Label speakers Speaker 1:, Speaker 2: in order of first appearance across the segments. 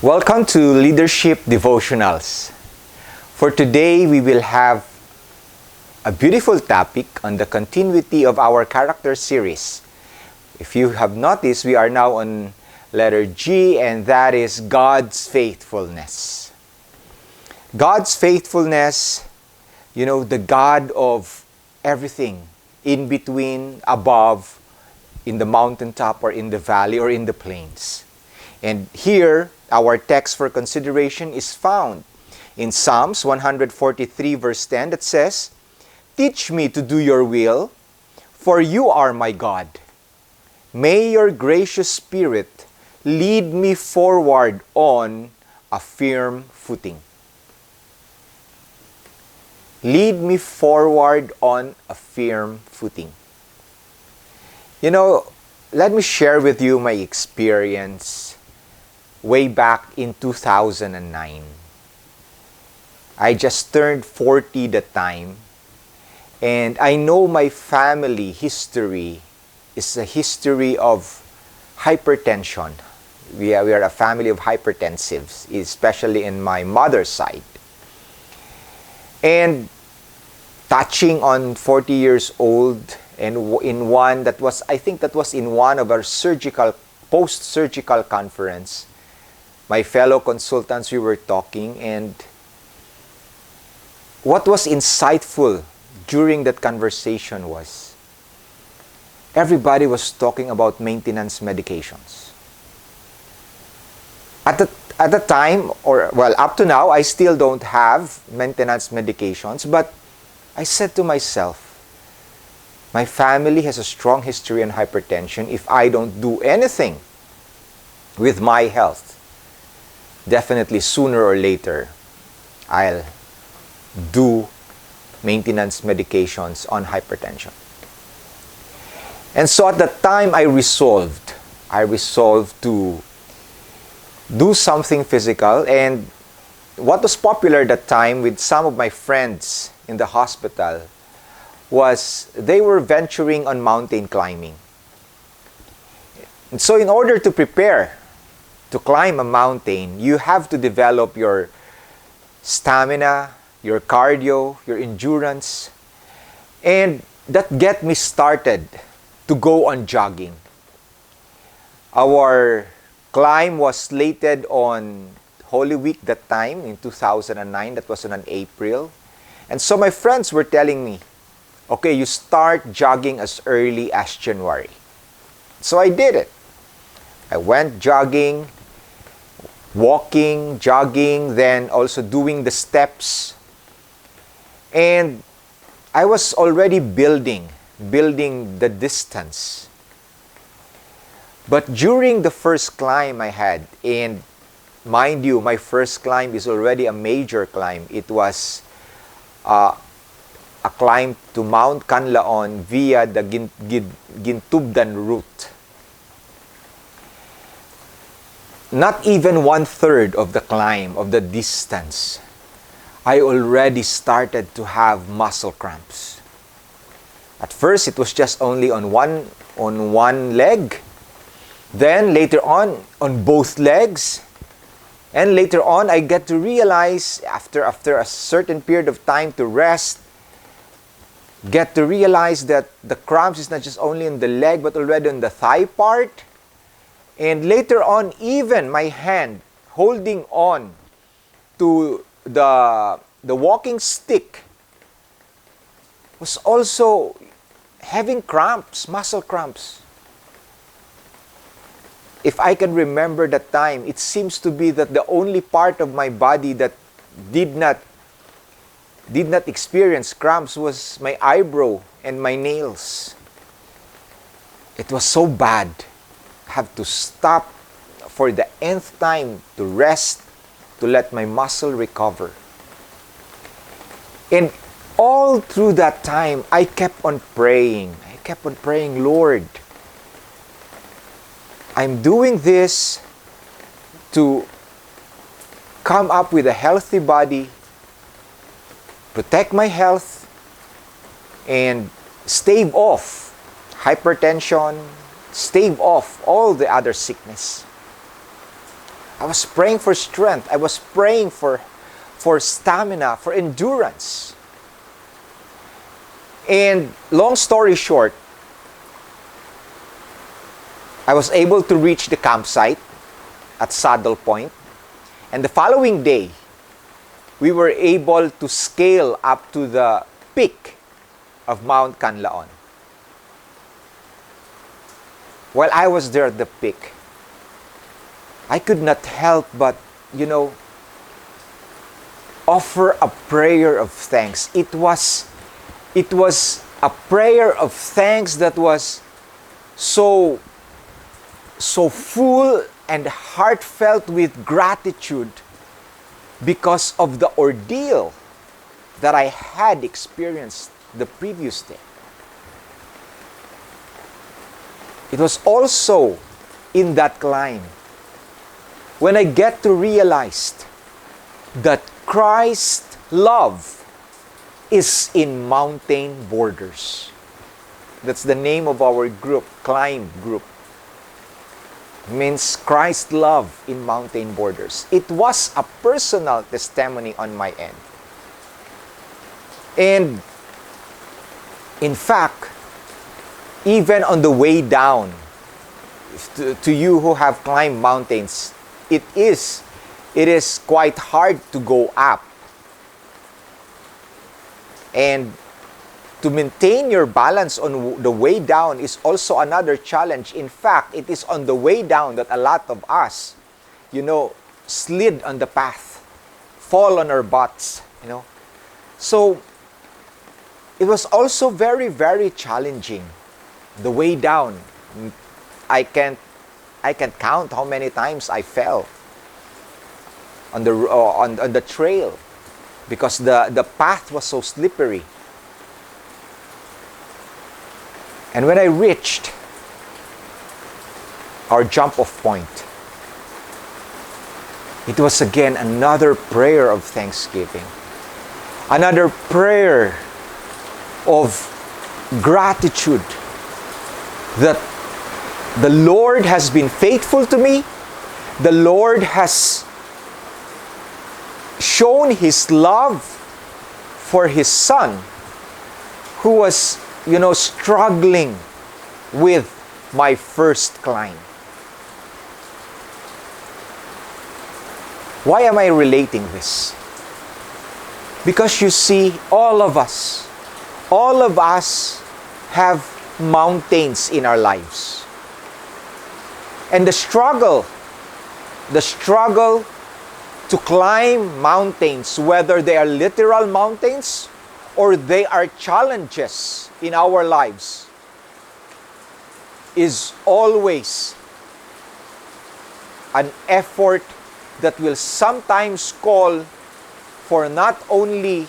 Speaker 1: Welcome to Leadership Devotionals. For today, we will have a beautiful topic on the continuity of our character series. If you have noticed, we are now on letter G, and that is God's faithfulness. God's faithfulness, the God of everything, in between, above, in the mountaintop or in the valley or in the plains. And here, our text for consideration is found in Psalms 143 verse 10 that says, "Teach me to do your will, for you are my God. May your gracious Spirit lead me forward on a firm footing." Lead me forward on a firm footing. Let me share with you my experience way back in 2009. I just turned 40 that time, and I know my family history is a history of hypertension. We are a family of hypertensives, especially in my mother's side. And touching on 40 years old, and in one that was, I think that was in one of our post-surgical conference, my fellow consultants, we were talking, and what was insightful during that conversation was everybody was talking about maintenance medications. At the time, up to now, I still don't have maintenance medications, but I said to myself, my family has a strong history in hypertension. If I don't do anything with my health, definitely sooner or later, I'll do maintenance medications on hypertension. And so at that time, I resolved to do something physical. And what was popular at that time with some of my friends in the hospital was they were venturing on mountain climbing. And so in order to prepare to climb a mountain, you have to develop your stamina, your cardio, your endurance. And that get me started to go on jogging. Our climb was slated on Holy Week that time in 2009. That was on an April. And so my friends were telling me, okay, you start jogging as early as January. So I did it. I went jogging, walking, jogging, then also doing the steps. And I was already building the distance. But during the first climb I had, and mind you, my first climb is already a major climb. It was a climb to Mount Canlaon via the Gintubdan route. Not even 1/3 of the climb, of the distance, I already started to have muscle cramps. At first, it was just only on one leg. Then later on both legs. And later on, I get to realize, after a certain period of time to rest, get to realize that the cramps is not just only in the leg, but already on the thigh part. And later on, even my hand holding on to the walking stick was also having cramps, muscle cramps. If I can remember that time, it seems to be that the only part of my body that did not experience cramps was my eyebrow and my nails. It was so bad. I have to stop for the nth time to rest, to let my muscle recover. And all through that time, I kept on praying. Lord, I'm doing this to come up with a healthy body, protect my health, and stave off hypertension, stave off all the other sickness. I was praying for strength. I was praying for stamina, for endurance. And long story short, I was able to reach the campsite at Saddle Point. And the following day, we were able to scale up to the peak of Mount Canlaon. While I was there at the peak, I could not help but, offer a prayer of thanks. It was a prayer of thanks that was so full and heartfelt with gratitude because of the ordeal that I had experienced the previous day. It was also in that climb when I get to realize that Christ's love is in mountain borders. That's the name of our group, climb group. It means Christ's love in mountain borders. It was a personal testimony on my end. And in fact, even on the way down, to you who have climbed mountains, it is quite hard to go up. And to maintain your balance on the way down is also another challenge. In fact, it is on the way down that a lot of us, slid on the path, fall on our butts, So, it was also very, very challenging. The way down, I can't count how many times I fell on the trail because the path was so slippery. And when I reached our jump-off point, it was again another prayer of thanksgiving, another prayer of gratitude that the Lord has been faithful to me. The Lord has shown His love for His Son, who was, struggling with my first climb. Why am I relating this? Because you see, all of us have mountains in our lives. And the struggle to climb mountains, whether they are literal mountains or they are challenges in our lives, is always an effort that will sometimes call for not only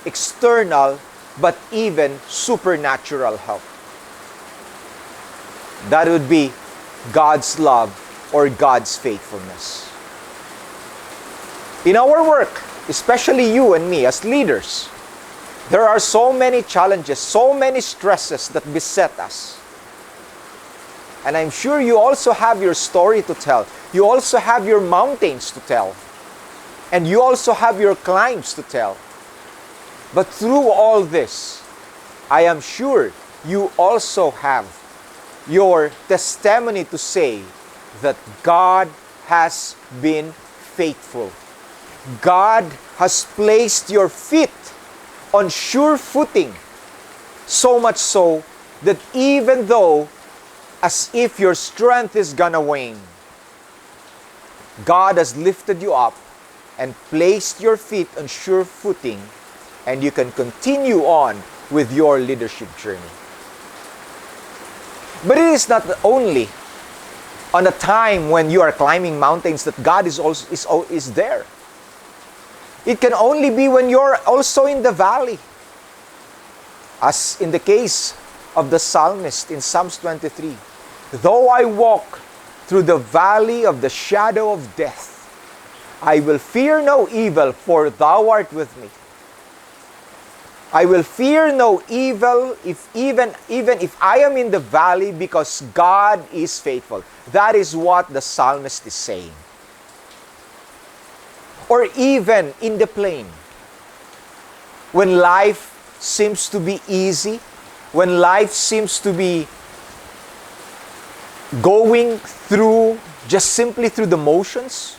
Speaker 1: external but even supernatural help. That would be God's love or God's faithfulness. In our work, especially you and me as leaders, there are so many challenges, so many stresses that beset us. And I'm sure you also have your story to tell. You also have your mountains to tell. And you also have your climbs to tell. But through all this, I am sure you also have your testimony to say that God has been faithful. God has placed your feet on sure footing, so much so that even though as if your strength is gonna wane, God has lifted you up and placed your feet on sure footing, and you can continue on with your leadership journey. But it is not only on a time when you are climbing mountains that God is there. It can only be when you're also in the valley. As in the case of the psalmist in Psalms 23, though I walk through the valley of the shadow of death, I will fear no evil, for thou art with me. I will fear no evil even if I am in the valley, because God is faithful. That is what the psalmist is saying. or even in the plane. When life seems to be easy, when life seems to be going through, just simply through the motions,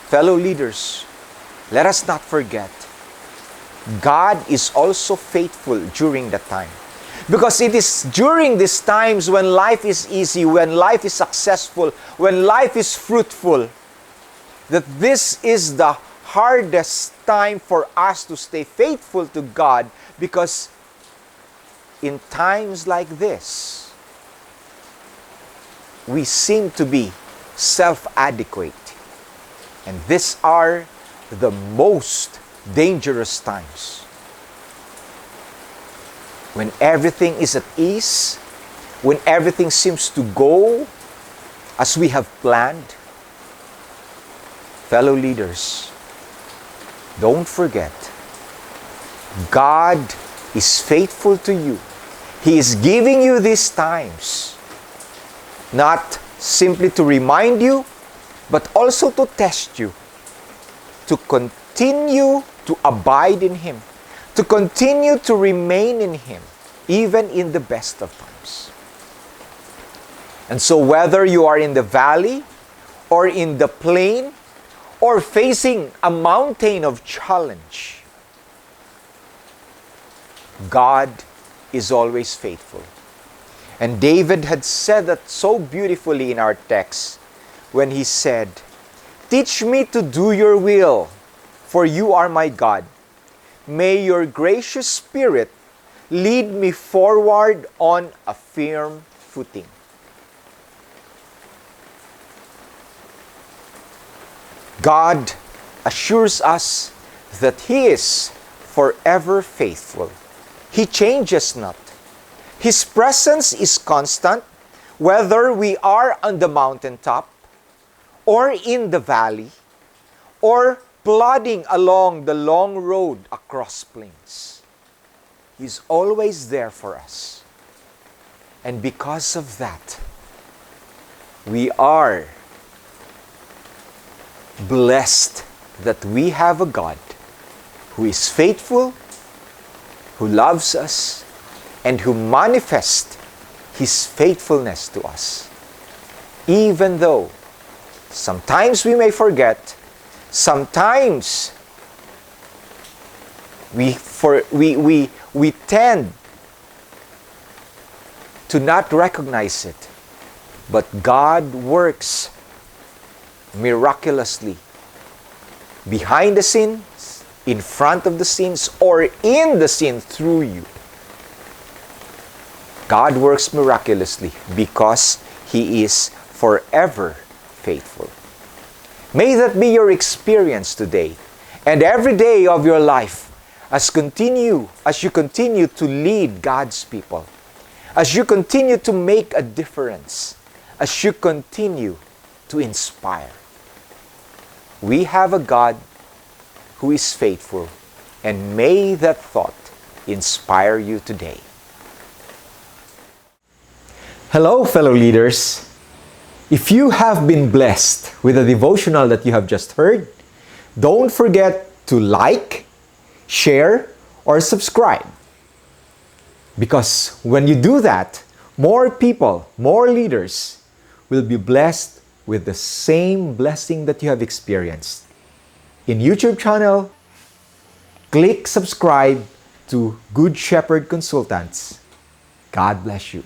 Speaker 1: fellow leaders, let us not forget, God is also faithful during that time. Because it is during these times when life is easy, when life is successful, when life is fruitful, that this is the hardest time for us to stay faithful to God, because in times like this, we seem to be self-adequate. And these are the most dangerous times. When everything is at ease, when everything seems to go as we have planned, fellow leaders, don't forget, God is faithful to you. He is giving you these times, not simply to remind you, but also to test you, to continue to abide in Him, to continue to remain in Him, even in the best of times. And so whether you are in the valley, or in the plain, or facing a mountain of challenge, God is always faithful. And David had said that so beautifully in our text when he said, "Teach me to do your will, for you are my God. May your gracious Spirit lead me forward on a firm footing." God assures us that He is forever faithful. He changes not. His presence is constant, whether we are on the mountaintop, or in the valley, or plodding along the long road across plains. He's always there for us. And because of that, we are blessed that we have a God who is faithful, who loves us, and who manifests His faithfulness to us. Even though sometimes we may forget, sometimes we tend to not recognize it, but God works miraculously behind the scenes, in front of the scenes, or in the scene through you. God works miraculously because He is forever faithful. May that be your experience today and every day of your life as you continue to lead God's people, as you continue to make a difference, as you continue to inspire. We have a God who is faithful, and may that thought inspire you today. Hello, fellow leaders. If you have been blessed with the devotional that you have just heard, don't forget to like, share, or subscribe. Because when you do that, more people, more leaders will be blessed with the same blessing that you have experienced. In YouTube channel, click subscribe to Good Shepherd Consultants. God bless you.